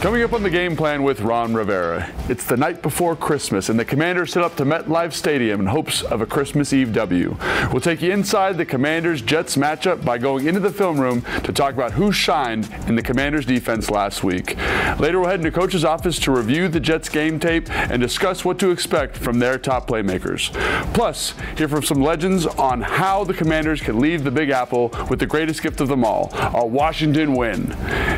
Coming up on the game plan with Ron Rivera. It's the night before Christmas, and the Commanders head up to MetLife Stadium in hopes of a Christmas Eve W. We'll take you inside the Commanders-Jets matchup by going into the film room to talk about who shined in the Commanders' defense last week. Later, we'll head into Coach's office to review the Jets game tape and discuss what to expect from their top playmakers. Plus, hear from some legends on how the Commanders can leave the Big Apple with the greatest gift of them all, a Washington win.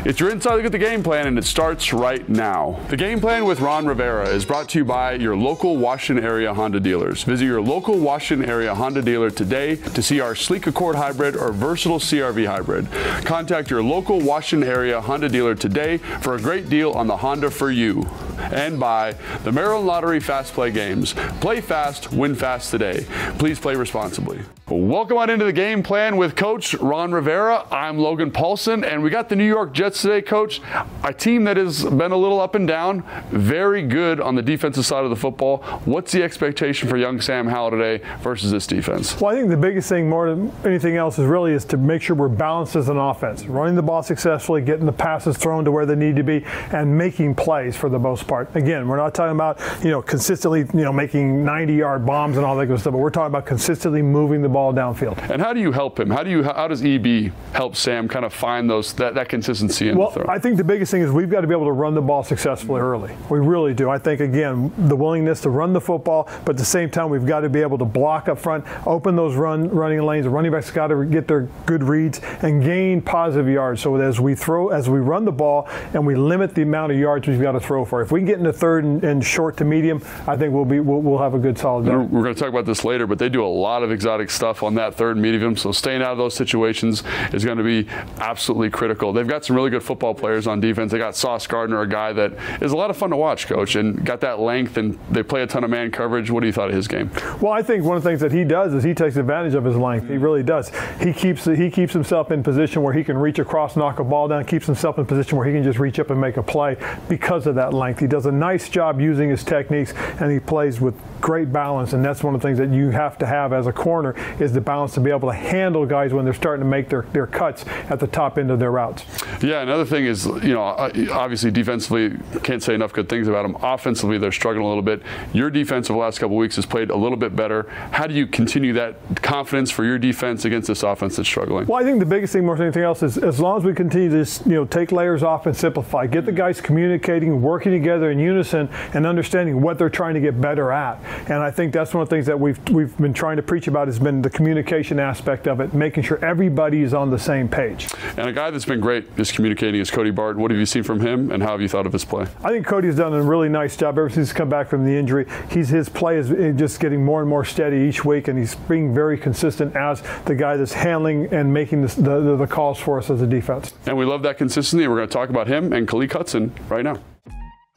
It's your inside look at the game plan, and it starts right now. The Game Plan with Ron Rivera is brought to you by your local Washington area Honda dealers. Visit your local Washington area Honda dealer today to see our sleek Accord Hybrid or versatile CR-V Hybrid. Contact your local Washington area Honda dealer today for a great deal on the Honda for you. And by the Maryland Lottery Fast Play Games. Play fast, win fast today. Please play responsibly. Welcome on into the Game Plan with Coach Ron Rivera. I'm Logan Paulson, and we got the New York Jets today, Coach. A team that has been a little up and down, very good on the defensive side of the football. What's the expectation for young Sam Howell today versus this defense? Well, I think the biggest thing more than anything else is to make sure we're balanced as an offense, running the ball successfully, getting the passes thrown to where they need to be, and making plays for the most part. Again, we're not talking about, consistently, making 90-yard bombs and all that good stuff, but we're talking about consistently moving the ball downfield. And how do you help him? How does EB help Sam kind of find that consistency in the throw? I think the biggest thing is we've got to be able to run the ball successfully early. We really do. I think, again, the willingness to run the football, but at the same time, we've got to be able to block up front, open those running lanes. The running backs got to get their good reads and gain positive yards. So as we run the ball and we limit the amount of yards we've got to throw for. If we can get into third and short to medium, I think we'll have a good solid day. We're going to talk about this later, but they do a lot of exotic stuff on that third and medium, so staying out of those situations is going to be absolutely critical. They've got some really good football players on defense. They got Sauce Gardner, a guy that is a lot of fun to watch, Coach, and got that length, and they play a ton of man coverage. What do you thought of his game? Well, I think one of the things that he does is he takes advantage of his length. He really does. He keeps himself in position where he can reach across, knock a ball down, keeps himself in position where he can just reach up and make a play because of that length. He does a nice job using his techniques, and he plays with great balance, and that's one of the things that you have to have as a corner is the balance to be able to handle guys when they're starting to make their cuts at the top end of their routes. Yeah, another thing is, obviously defensively, can't say enough good things about them. Offensively, they're struggling a little bit. Your defense over the last couple of weeks has played a little bit better. How do you continue that confidence for your defense against this offense that's struggling? Well, I think the biggest thing more than anything else is as long as we continue to take layers off and simplify, get the guys communicating, working together in unison, and understanding what they're trying to get better at. And I think that's one of the things that we've been trying to preach about has been the communication aspect of it, making sure everybody is on the same page. And a guy that's been great just communicating is Cody Barton. What have you seen from him, and how have you thought of his play? I think Cody's done a really nice job ever since he's come back from the injury. His play is just getting more and more steady each week, and he's being very consistent as the guy that's handling and making the calls for us as a defense. And we love that consistency. We're going to talk about him and Khalid Hudson right now.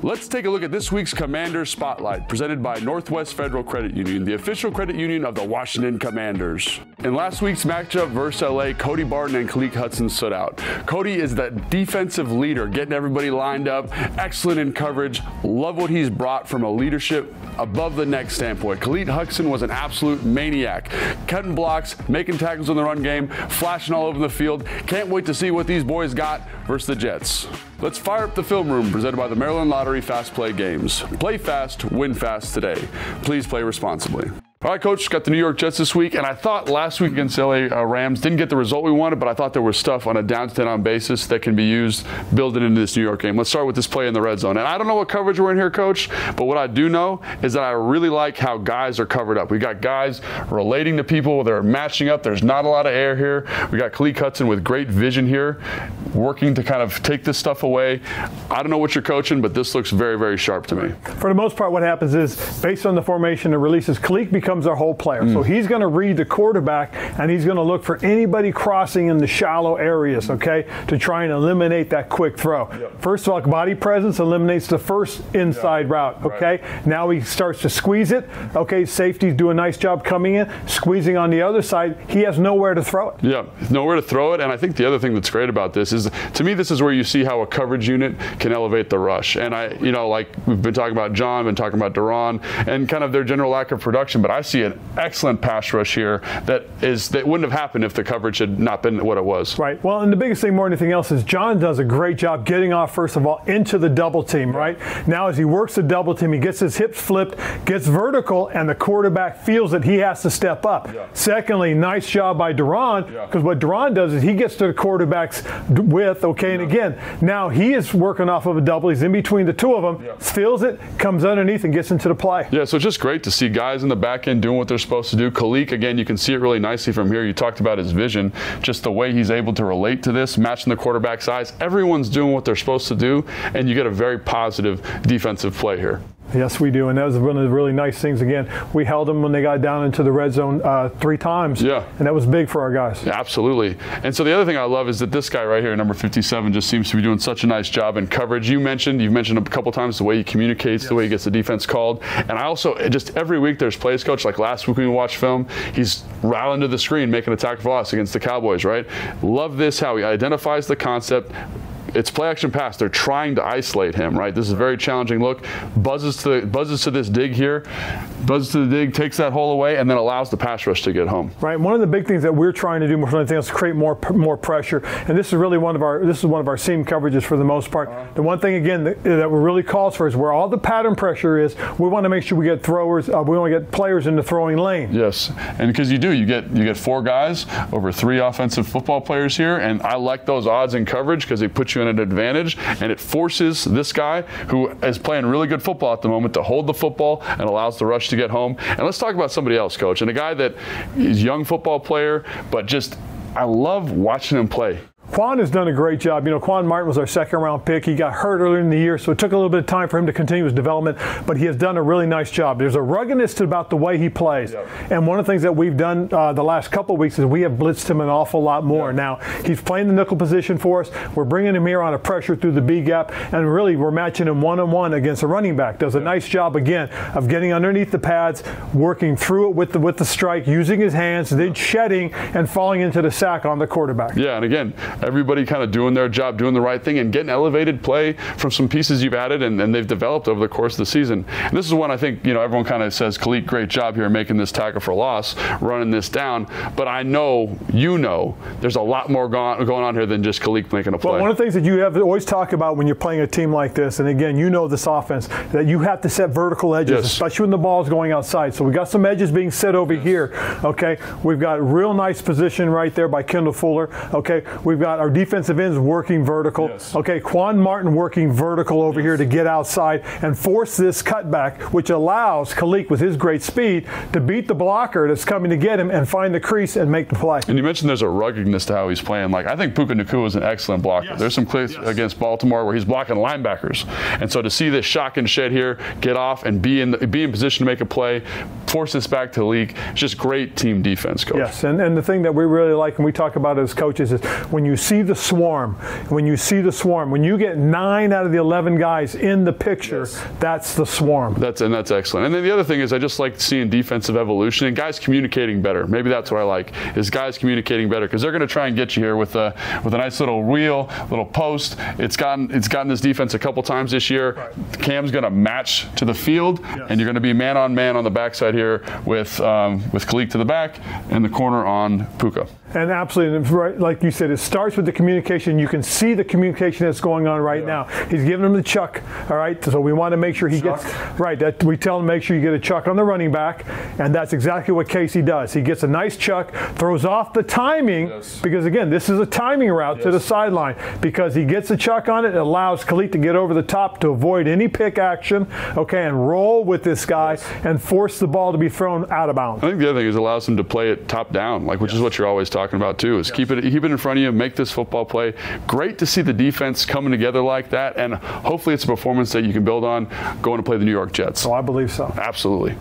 Let's take a look at this week's Commander Spotlight, presented by Northwest Federal Credit Union, the official credit union of the Washington Commanders. In last week's matchup versus LA, Cody Barton and Khalid Hudson stood out. Cody is the defensive leader, getting everybody lined up, excellent in coverage, love what he's brought from a leadership above the neck standpoint. Khalid Hudson was an absolute maniac, cutting blocks, making tackles in the run game, flashing all over the field. Can't wait to see what these boys got versus the Jets. Let's fire up the film room, presented by the Maryland Lottery Fast Play Games. Play fast, win fast today. Please play responsibly. All right, Coach, got the New York Jets this week, and I thought last week against the LA Rams didn't get the result we wanted, but I thought there was stuff on a down-to-down basis that can be used, building into this New York game. Let's start with this play in the red zone. And I don't know what coverage we're in here, Coach, but what I do know is that I really like how guys are covered up. We got guys relating to people. They're matching up. There's not a lot of air here. We got Khalid Hudson with great vision here, working to kind of take this stuff away. I don't know what you're coaching, but this looks very, very sharp to me. For the most part, what happens is, based on the formation and releases, Khalid becomes our whole player. So he's going to read the quarterback, and he's going to look for anybody crossing in the shallow areas, okay, to try and eliminate that quick throw. Yep. First of all, body presence eliminates the first inside route, okay? Right. Now he starts to squeeze it. Okay, safeties do a nice job coming in, squeezing on the other side. He has nowhere to throw it. Yeah, nowhere to throw it. And I think the other thing that's great about this is, to me, this is where you see how a coverage unit can elevate the rush. And like we've been talking about John, been talking about Duran, and kind of their general lack of production, but I see an excellent pass rush here that wouldn't have happened if the coverage had not been what it was. Right. Well, and the biggest thing more than anything else is John does a great job getting off, first of all, into the double team, right? Now as he works the double team, he gets his hips flipped, gets vertical, and the quarterback feels that he has to step up. Yeah. Secondly, nice job by Duran, because what Duran does is he gets to the quarterback's width, okay, and again, now he is working off of a double. He's in between the two of them, feels it, comes underneath, and gets into the play. Yeah, so it's just great to see guys in the back end doing what they're supposed to do. Kalik, again, you can see it really nicely from here. You talked about his vision, just the way he's able to relate to this, matching the quarterback's eyes. Everyone's doing what they're supposed to do, and you get a very positive defensive play here. Yes, we do, and that was one of the really nice things. Again, we held them when they got down into the red zone 3 times, and that was big for our guys. Yeah, absolutely. And so the other thing I love is that this guy right here, number 57, just seems to be doing such a nice job in coverage. You've mentioned a couple times the way he communicates, the way he gets the defense called. And I also, just every week there's plays coach, like last week when we watched film, he's rattling to the screen, making a tackle for loss against the Cowboys, right? Love this, how he identifies the concept. It's play action pass. They're trying to isolate him, right? This is a very challenging look. Buzzes to this dig here, buzzes to the dig, takes that hole away, and then allows the pass rush to get home. Right. One of the big things that we're trying to do more than anything else is create more pressure, and this is really one of our seam coverages for the most part. The one thing again that really calls for is where all the pattern pressure is. We want to make sure we get throwers. We want to get players in the throwing lane. Yes, and because you get 4 guys over 3 offensive football players here, and I like those odds in coverage because they put you in an advantage, and it forces this guy who is playing really good football at the moment to hold the football and allows the rush to get home. And let's talk about somebody else, Coach, and a guy that is a young football player, but just I love watching him play. Quan has done a great job. You know, Quan Martin was our 2nd-round pick. He got hurt earlier in the year, so it took a little bit of time for him to continue his development, but he has done a really nice job. There's a ruggedness about the way he plays. And one of the things that we've done the last couple of weeks is we have blitzed him an awful lot more. Now, he's playing the nickel position for us. We're bringing him here on a pressure through the B gap, and really we're matching him one-on-one against a running back. Does a nice job, again, of getting underneath the pads, working through it with the strike, using his hands, then shedding and falling into the sack on the quarterback. Yeah, and again, everybody kind of doing their job, doing the right thing, and getting elevated play from some pieces you've added and they've developed over the course of the season. And this is one I think, everyone kind of says, Kalik, great job here making this tackle for loss, running this down. But I know, there's a lot more going on here than just Kalik making a play. Well, one of the things that you have to always talk about when you're playing a team like this, and again, this offense, that you have to set vertical edges, especially when the ball is going outside. So we got some edges being set over here, okay? We've got real nice position right there by Kendall Fuller, okay? We've got our defensive ends working vertical. Okay, Quan Martin working vertical over here to get outside and force this cutback, which allows Kalik, with his great speed, to beat the blocker that's coming to get him and find the crease and make the play. And you mentioned there's a ruggedness to how he's playing. Like, I think Puka Nacua is an excellent blocker. There's some plays against Baltimore where he's blocking linebackers. And so to see this shock and shed here, get off and be in position to make a play, force this back to Kalik, it's just great team defense, Coach. Yes, and the thing that we really like and we talk about as coaches is when you see the swarm, when you get 9 out of the 11 guys in the picture, that's the swarm. That's excellent. And then the other thing is I just like seeing defensive evolution and guys communicating better. Maybe that's what I like, is guys communicating better, because they're going to try and get you here with a nice little wheel, little post. It's gotten this defense a couple times this year. Cam's going to match to the field, and you're going to be man on man on the backside here with Kalik to the back and the corner on Puka. And absolutely, right, like you said, it starts with the communication. You can see the communication that's going on right now. He's giving him the chuck, all right? So we want to make sure he gets, that we tell him make sure you get a chuck on the running back, and that's exactly what Casey does. He gets a nice chuck, throws off the timing, because again, this is a timing route to the sideline. Because he gets a chuck on it, it allows Kalik to get over the top to avoid any pick action, okay, and roll with this guy and force the ball to be thrown out of bounds. I think the other thing is it allows him to play it top down, which is what you're always talking about too, is keep it in front of you, make this football play. Great to see the defense coming together like that, and hopefully it's a performance that you can build on going to play the New York Jets. Oh, I believe so. Absolutely.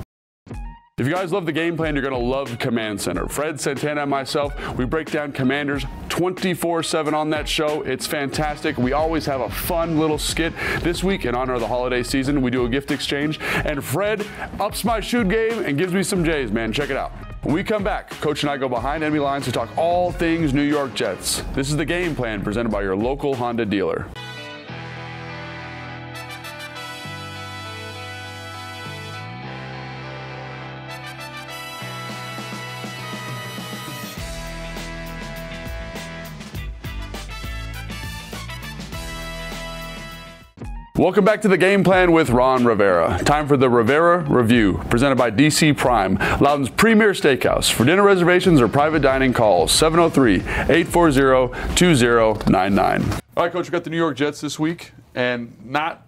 If you guys love the game plan, you're going to love Command Center. Fred, Santana, and myself, we break down Commanders 24/7 on that show. It's fantastic. We always have a fun little skit. This week, in honor of the holiday season, we do a gift exchange, and Fred ups my shoot game and gives me some J's, man. Check it out. When we come back, Coach and I go behind enemy lines to talk all things New York Jets. This is the Game Plan, presented by your local Honda dealer. Welcome back to the Game Plan with Ron Rivera. Time for the Rivera Review, presented by DC Prime, Loudoun's premier steakhouse. For dinner reservations or private dining, call 703-840-2099. All right, Coach, we got the New York Jets this week, and not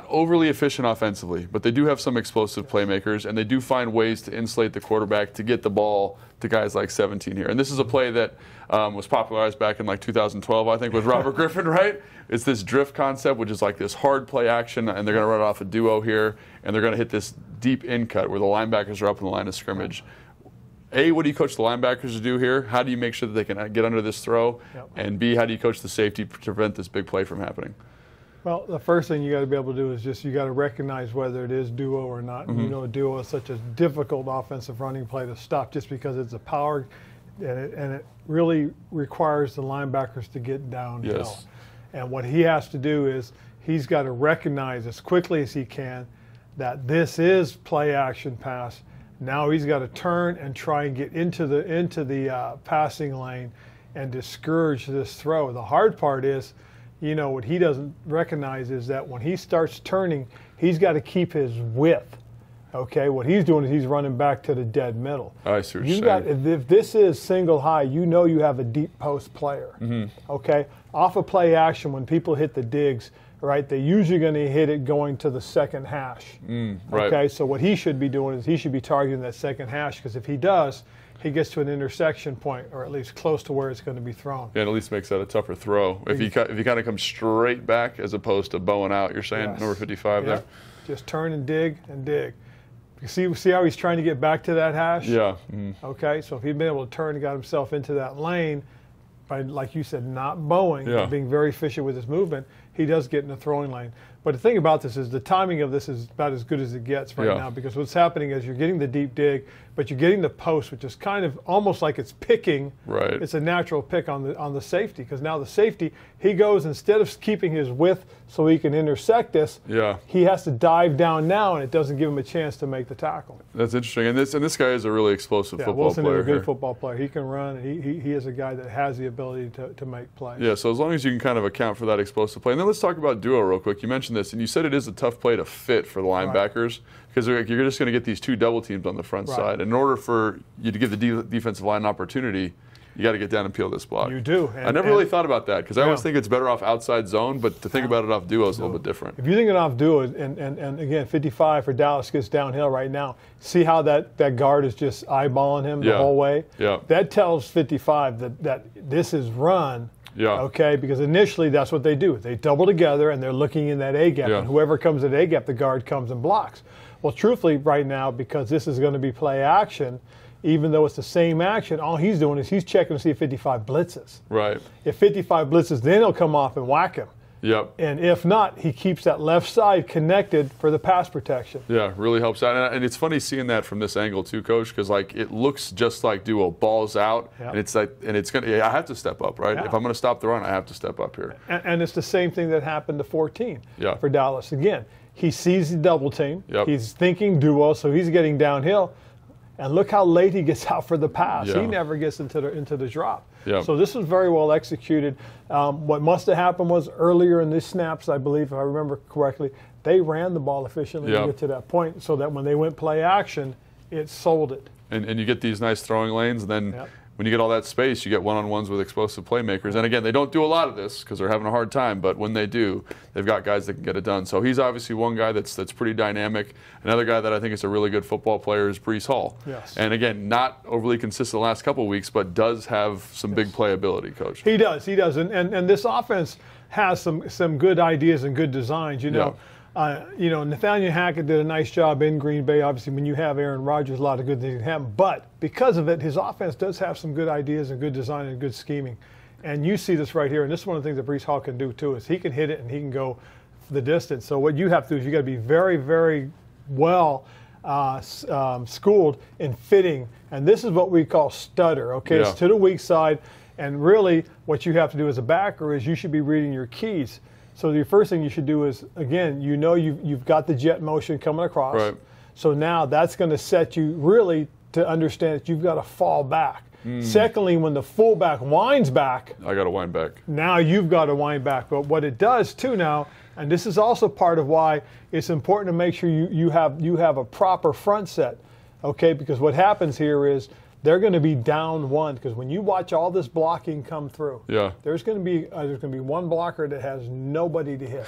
overly efficient offensively, but they do have some explosive playmakers, and they do find ways to insulate the quarterback to get the ball to guys like 17 here. And this is a play that was popularized back in like 2012, I think, with Robert Griffin, right? It's this drift concept, which is like this hard play action, and they're going to run off a duo here, and they're going to hit this deep in cut where the linebackers are up in the line of scrimmage. What do you coach the linebackers to do here? How do you make sure that they can get under this throw? Yep. And B, how do you coach the safety to prevent this big play from happening? Well, the first thing you got to be able to do is just you got to recognize whether it is duo or not. Mm-hmm. You know, a duo is such a difficult offensive running play to stop just because it's a power, and it really requires the linebackers to get downhill. Yes. And what he has to do is he's got to recognize as quickly as he can that this is play action pass. Now he's got to turn and try and get into the passing lane and discourage this throw. The hard part is, you know, what he doesn't recognize is that when he starts turning, he's got to keep his width. Okay, what he's doing is he's running back to the dead middle. I see what you're saying. If this is single high, you know you have a deep post player. Mm-hmm. Okay, off of play action, when people hit the digs, right, they're usually going to hit it going to the second hash. Right. Okay, so what he should be doing is he should be targeting that second hash, because if he does, he gets to an intersection point, or at least close to where it's going to be thrown. Yeah, and at least makes that a tougher throw. If you kind of come straight back as opposed to bowing out, you're saying, yes. Number 55 there? Just turn and dig and dig. You see how he's trying to get back to that hash? Yeah. Okay, so if he'd been able to turn and got himself into that lane by, like you said, not bowing, but being very efficient with his movement, he does get in the throwing lane. But the thing about this is the timing of this is about as good as it gets right now, because what's happening is you're getting the deep dig, but you're getting the post, which is kind of almost like it's picking. Right. It's a natural pick on the safety, because now the safety, he goes, instead of keeping his width so he can intersect this, he has to dive down now, and it doesn't give him a chance to make the tackle. That's interesting. And this guy is a really explosive football Wilson player. Wilson is a good football player. He can run, and he is a guy that has the ability to make plays. Yeah, so as long as you can kind of account for that explosive play. And then let's talk about duo real quick. You mentioned this, and you said it is a tough play to fit for the linebackers, because you're just going to get these two double teams on the front side. And in order for you to give the defensive line an opportunity, you got to get down and peel this block. You do. I never really thought about that, because I always think it's better off outside zone, but to think about it off duo is a little bit different. If you think it off duo, and again, 55 for Dallas gets downhill right now, see how that guard is just eyeballing him the whole way? Yeah. That tells 55 that this is run. Yeah. Okay, because initially that's what they do. They double together and they're looking in that A gap, and whoever comes at A gap, the guard comes and blocks. Well, truthfully, right now, because this is going to be play action, even though it's the same action, all he's doing is he's checking to see if 55 blitzes. Right. If 55 blitzes, then he'll come off and whack him. Yep. And if not, he keeps that left side connected for the pass protection. Yeah, really helps out. And it's funny seeing that from this angle too, Coach, because like it looks just like duo, balls out, and it's like, and it's gonna. I have to step up, right? If I'm going to stop the run, I have to step up here. And it's the same thing that happened to 14 for Dallas. Again, he sees the double team. Yep. He's thinking duo, so he's getting downhill. And look how late he gets out for the pass. He never gets into the drop. So this was very well executed. What must have happened was earlier in these snaps, I believe, if I remember correctly, they ran the ball efficiently to get to that point, so that when they went play action, it sold it. And you get these nice throwing lanes, and then when you get all that space, you get one-on-ones with explosive playmakers. And again, they don't do a lot of this because they're having a hard time, but when they do, they've got guys that can get it done. So he's obviously one guy that's pretty dynamic. Another guy that I think is a really good football player is Breece Hall. Yes. And again, not overly consistent the last couple of weeks, but does have some big playability, Coach. He does. And this offense has some good ideas and good designs, you know. Nathaniel Hackett did a nice job in Green Bay. Obviously, when you have Aaron Rodgers, a lot of good things can happen. But because of it, his offense does have some good ideas and good design and good scheming. And you see this right here. And this is one of the things that Breece Hall can do, too, is he can hit it and he can go the distance. So what you have to do is you got to be very, very well schooled in fitting. And this is what we call stutter, okay? It's to the weak side. And really what you have to do as a backer is you should be reading your keys. So the first thing you should do is, again, you've got the jet motion coming across. Right. So now that's going to set you really to understand that you've got to fall back. Secondly, when the fullback winds back, I got to wind back. Now you've got to wind back. But what it does too now, And this is also part of why it's important to make sure you have a proper front set, okay? Because what happens here is they're going to be down one, because when you watch all this blocking come through, there's going to be one blocker that has nobody to hit.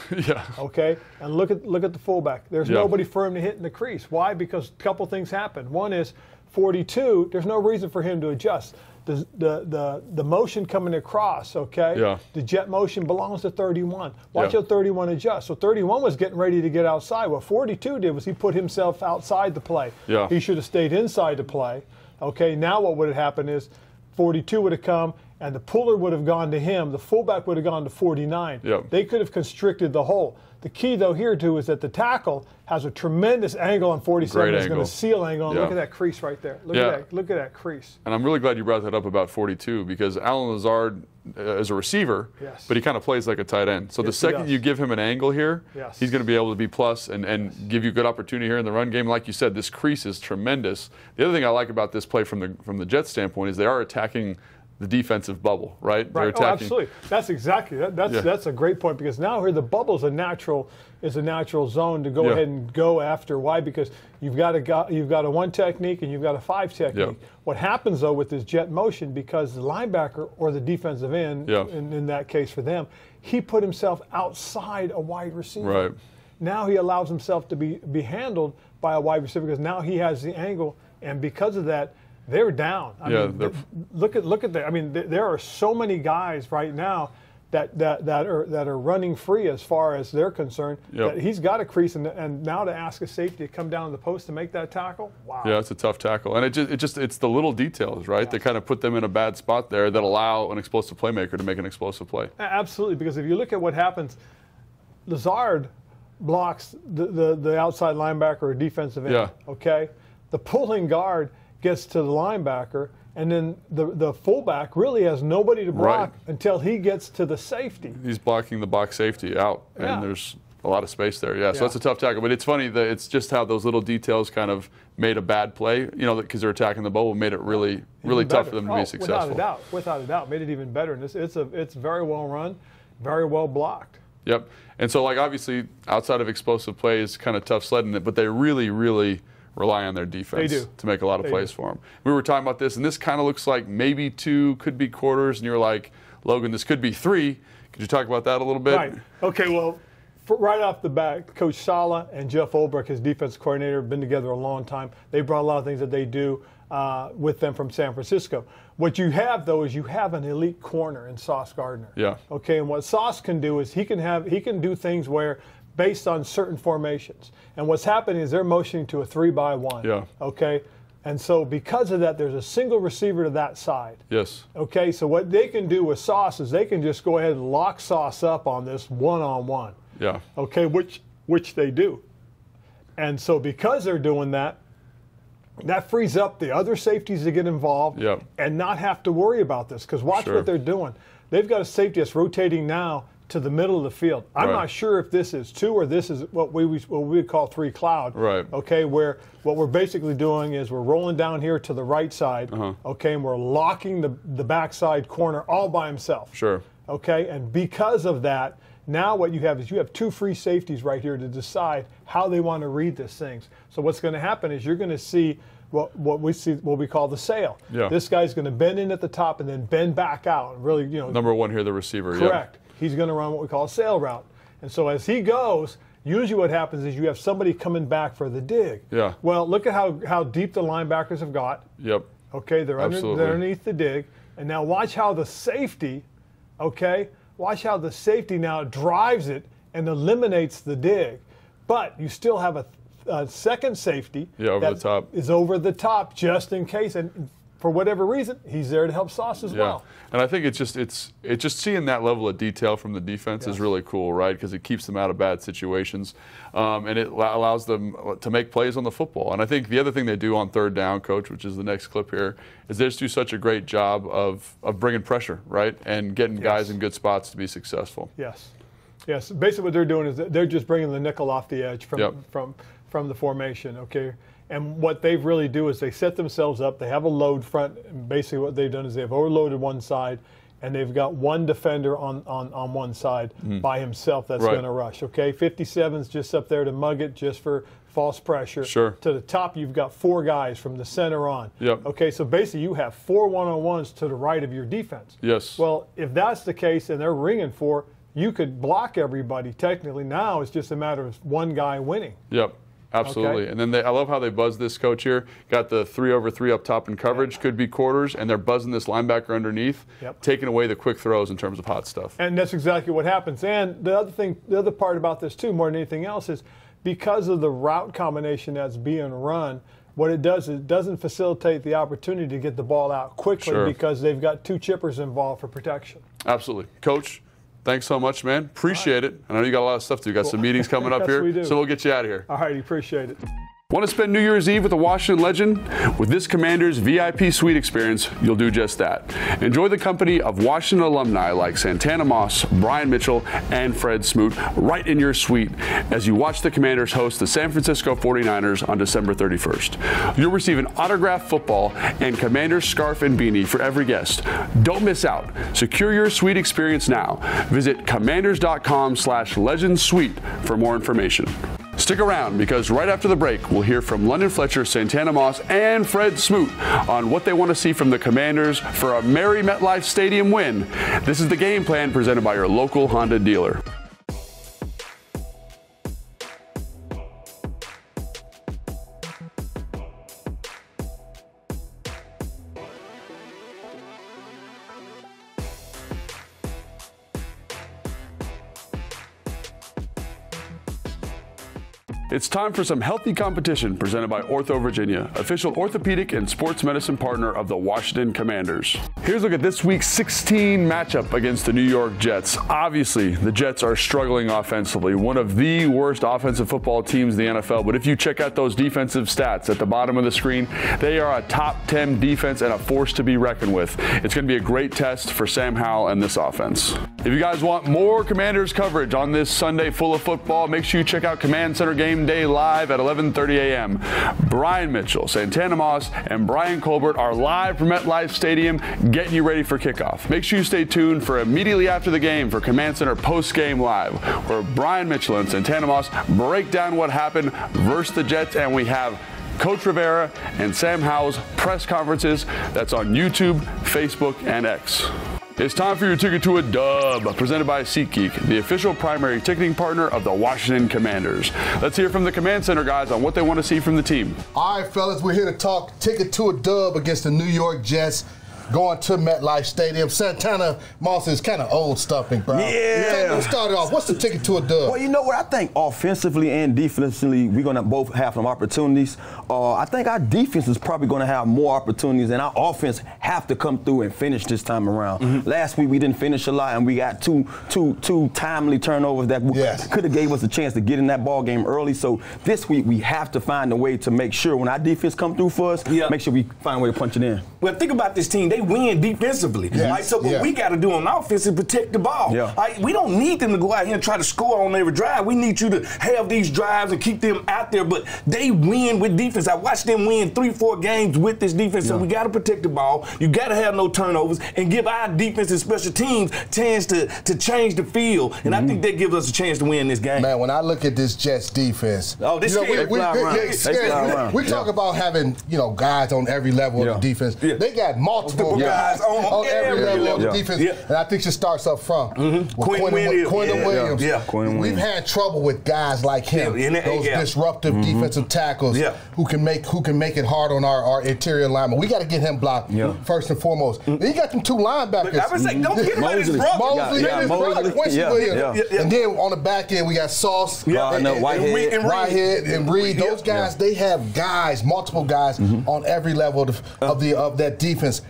Okay, and look at the fullback. There's nobody for him to hit in the crease. Why? Because a couple things happen. One is 42. There's no reason for him to adjust. The motion coming across, okay? The jet motion belongs to 31. Watch how 31 adjusts. So 31 was getting ready to get outside. What 42 did was he put himself outside the play. He should have stayed inside the play. Okay, now what would have happened is 42 would have come and the puller would have gone to him. The fullback would have gone to 49. They could have constricted the hole. The key, though, here, too, is that the tackle has a tremendous angle on 47. It's going to seal angle. And look at that crease right there. Look at that crease. And I'm really glad you brought that up about 42, because Alan Lazard is a receiver, but he kind of plays like a tight end. So the second you give him an angle here, he's going to be able to be plus and give you good opportunity here in the run game. Like you said, this crease is tremendous. The other thing I like about this play from the Jets standpoint is they are attacking the defensive bubble, right? They're attacking. Absolutely. That's exactly that's a great point, because now here the bubble is a natural zone to go ahead and go after. Why? Because you've got a one technique and you've got a five technique. What happens though with this jet motion, because the linebacker or the defensive end, in that case for them, he put himself outside a wide receiver. Now he allows himself to be handled by a wide receiver, because now he has the angle, and because of that, they're down. I mean, look at that. I mean, there are so many guys right now that are running free as far as they're concerned. That he's got a crease, and now to ask a safety to come down the post to make that tackle. Wow. Yeah, it's a tough tackle, and it's the little details, right? They kind of put them in a bad spot there that allow an explosive playmaker to make an explosive play. Absolutely, because if you look at what happens, Lazard blocks the outside linebacker or defensive end. Okay, the pulling guard gets to the linebacker, and then the fullback really has nobody to block until he gets to the safety. He's blocking the box safety out, and there's a lot of space there. So that's a tough tackle. But it's funny that it's just how those little details kind of made a bad play, because they're attacking the bubble, made it really tough for them to be successful. Without a doubt, made it even better. And it's very well run, very well blocked. Yep. And so, like, obviously, outside of explosive plays, kind of tough sledding it, but they really rely on their defense to make a lot of plays for them. We were talking about this, and this kind of looks like maybe 2, could be quarters, and you're like, Logan, this could be 3. Could you talk about that a little bit? Right. Okay, well, right off the bat, Coach Sala and Jeff Olbrich, his defense coordinator, have been together a long time. They brought a lot of things that they do with them from San Francisco. What you have, though, is you have an elite corner in Sauce Gardner. Okay, and what Sauce can do is he can do things where, based on certain formations. And what's happening is they're motioning to a 3-by-1. Okay? And so because of that, there's a single receiver to that side. Okay, so what they can do with Sauce is they can just go ahead and lock Sauce up on this one-on-one. Okay, which they do. And so because they're doing that, that frees up the other safeties to get involved and not have to worry about this. Because watch what they're doing. They've got a safety that's rotating now to the middle of the field. I'm not sure if this is 2 or this is what we would call 3 cloud. Okay, where what we're basically doing is we're rolling down here to the right side. Okay, and we're locking the backside corner all by himself. Okay, and because of that, now what you have is you have 2 free safeties right here to decide how they want to read these things. So what's going to happen is you're going to see what we call the sail. This guy's going to bend in at the top and then bend back out. Really, number 1 here, the receiver. Correct. He's going to run what we call a sail route. And so as he goes, usually what happens is you have somebody coming back for the dig. Well, look at how deep the linebackers have got. Okay, they're underneath the dig. And now watch how the safety, watch how the safety now drives it and eliminates the dig. But you still have a second safety over the top. Is over the top just in case. And for whatever reason, he's there to help Sauce as well. And I think it's just seeing that level of detail from the defense is really cool, right? Because it keeps them out of bad situations, and it allows them to make plays on the football. And I think the other thing they do on 3rd down, Coach, which is the next clip here, is they just do such a great job of bringing pressure, right, and getting guys in good spots to be successful. Yes. Basically, what they're doing is they're just bringing the nickel off the edge from the formation. Okay. And what they really do is they set themselves up. They have a load front. And basically what they've done is they've overloaded one side, and they've got one defender on one side by himself that's going to rush. Okay, 57's just up there to mug it just for false pressure. Sure. To the top, you've got 4 guys from the center on. Yep. Okay, so basically you have 4 one-on-ones to the right of your defense. Yes. Well, if that's the case and they're ringing for, you could block everybody technically. Now it's just a matter of one guy winning. Yep. Absolutely. Okay. And then I love how they buzz this coach here. Got the 3-over-3 up top in coverage, could be quarters, and they're buzzing this linebacker underneath, taking away the quick throws in terms of hot stuff. And that's exactly what happens. And the other part about this too, more than anything else, is because of the route combination that's being run, what it does is it doesn't facilitate the opportunity to get the ball out quickly because they've got 2 chippers involved for protection. Absolutely. Coach, thanks so much, man. Appreciate it. I know you got a lot of stuff to do. You got some meetings coming up here, so we'll get you out of here. All right, appreciate it. Want to spend New Year's Eve with a Washington legend? With this Commanders VIP suite experience, you'll do just that. Enjoy the company of Washington alumni like Santana Moss, Brian Mitchell, and Fred Smoot right in your suite as you watch the Commanders host the San Francisco 49ers on December 31st. You'll receive an autographed football and Commanders scarf and beanie for every guest. Don't miss out. Secure your suite experience now. Visit commanders.com/legendsuite for more information. Stick around because right after the break, we'll hear from London Fletcher, Santana Moss, and Fred Smoot on what they want to see from the Commanders for a merry MetLife Stadium win. This is the Game Plan presented by your local Honda dealer. It's time for some healthy competition presented by Ortho Virginia, official orthopedic and sports medicine partner of the Washington Commanders. Here's a look at this week's 16 matchup against the New York Jets. Obviously, the Jets are struggling offensively, one of the worst offensive football teams in the NFL. But if you check out those defensive stats at the bottom of the screen, they are a top 10 defense and a force to be reckoned with. It's going to be a great test for Sam Howell and this offense. If you guys want more Commanders coverage on this Sunday full of football, make sure you check out Command Center Game Day live at 11:30 a.m. Brian Mitchell, Santana Moss, and Brian Colbert are live from MetLife Stadium getting you ready for kickoff. Make sure you stay tuned for immediately after the game for Command Center Post-Game Live, where Brian Mitchell and Santana Moss break down what happened versus the Jets, and we have Coach Rivera and Sam Howell's press conferences. That's on YouTube, Facebook, and X. It's time for your ticket to a dub, presented by SeatGeek, the official primary ticketing partner of the Washington Commanders. Let's hear from the Command Center guys on what they want to see from the team. All right, fellas, we're here to talk ticket to a dub against the New York Jets. Going to MetLife Stadium. Santana Moss is kind of old stuff, bro. Yeah. Let's start it off. What's the ticket to a dub? Well, you know what? I think offensively and defensively, we're going to both have some opportunities. I think our defense is probably going to have more opportunities, and our offense have to come through and finish this time around. Last week, we didn't finish a lot, and we got two timely turnovers that could have gave us a chance to get in that ball game early. So this week, we have to find a way to make sure when our defense come through for us, make sure we find a way to punch it in. Well, think about this team. They win defensively. Right? So what we got to do on offense is protect the ball. Right? We don't need them to go out here and try to score on every drive. We need you to have these drives and keep them out there. But they win with defense. I watched them win 3-4 games with this defense. So we got to protect the ball. You got to have no turnovers and give our defense and special teams chance to change the field. And I think that gives us a chance to win this game. Man, when I look at this Jets defense, this we talk about having guys on every level of the defense. They got multiple guys on every level of the defense, and I think it starts up front with Quentin Williams. We've had trouble with guys like him, those disruptive defensive tackles who can make it hard on our interior linemen. We got to get him blocked first and foremost. And you got them 2 linebackers. I was saying, don't get him at his brother. Mosley and his brother, Quincy Williams. And then on the back end, we got Sauce, Whitehead, and Reed. Those guys, they have multiple guys on every level of that defense.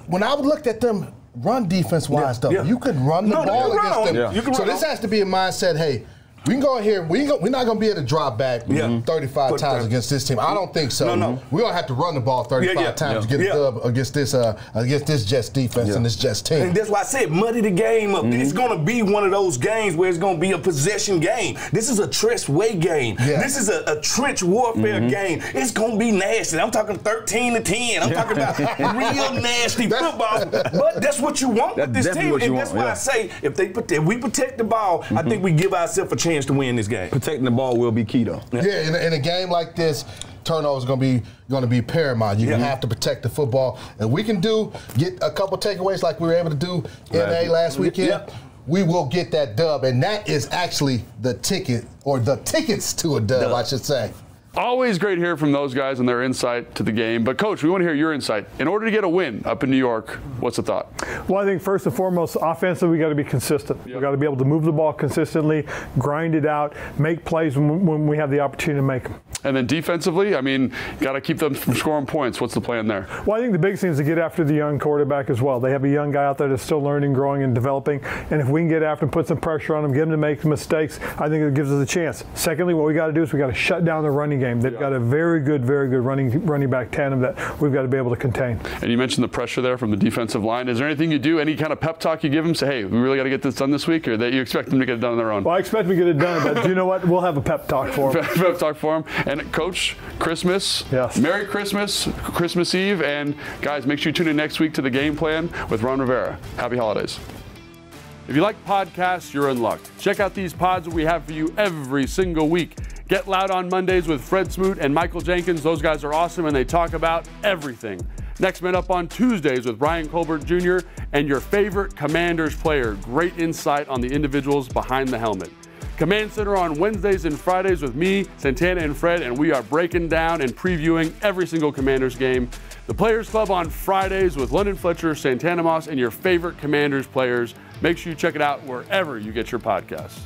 When I looked at them run defense-wise, though, you could run the ball against them. So this has to be a mindset, hey, We can go in here. We're not going to be able to drop back 35 times against this team. I don't think so. No. We're going to have to run the ball 35 times to get a dub against this Jets defense and this Jets team. And that's why I said muddy the game up. It's going to be one of those games where it's going to be a possession game. This is a trench way game. This is a trench warfare game. It's going to be nasty. I'm talking 13-10. I'm talking about real nasty football. But that's what you want with this team. And that's why I say if we protect the ball, I think we give ourselves a chance to win this game. Protecting the ball will be key, though. Yeah, in a game like this, turnovers going to be paramount. You have to protect the football, and we can get a couple takeaways like we were able to do in LA last weekend. We will get that dub, and that is actually the ticket, or the tickets to a dub, I should say. Always great to hear from those guys and their insight to the game. But, Coach, we want to hear your insight. In order to get a win up in New York, what's the thought? Well, I think first and foremost, offensively, we got to be consistent. We've got to be able to move the ball consistently, grind it out, make plays when we have the opportunity to make them. And then defensively, I mean, got to keep them from scoring points. What's the plan there? Well, I think the biggest thing is to get after the young quarterback as well. They have a young guy out there that's still learning, growing, and developing. And if we can get after him, put some pressure on him, get him to make mistakes, I think it gives us a chance. Secondly, what we got to do is we got to shut down the running game. They've got a very good running back tandem that we've got to be able to contain. And you mentioned the pressure there from the defensive line. Is there anything you do, any kind of pep talk you give them? Say, hey, we really got to get this done this week, or that you expect them to get it done on their own? Well, I expect them to get it done, but you know what? We'll have a pep talk for them. Pep talk for them. And, Coach, Christmas. Yes. Merry Christmas, Christmas Eve. And, guys, make sure you tune in next week to the Game Plan with Ron Rivera. Happy holidays. If you like podcasts, you're in luck. Check out these pods that we have for you every single week. Get Loud on Mondays with Fred Smoot and Michael Jenkins. Those guys are awesome, and they talk about everything. Next Man Up on Tuesdays with Brian Colbert Jr. and your favorite Commanders player. Great insight on the individuals behind the helmet. Command Center on Wednesdays and Fridays with me, Santana, and Fred, and we are breaking down and previewing every single Commanders game. The Players Club on Fridays with London Fletcher, Santana Moss, and your favorite Commanders players. Make sure you check it out wherever you get your podcasts.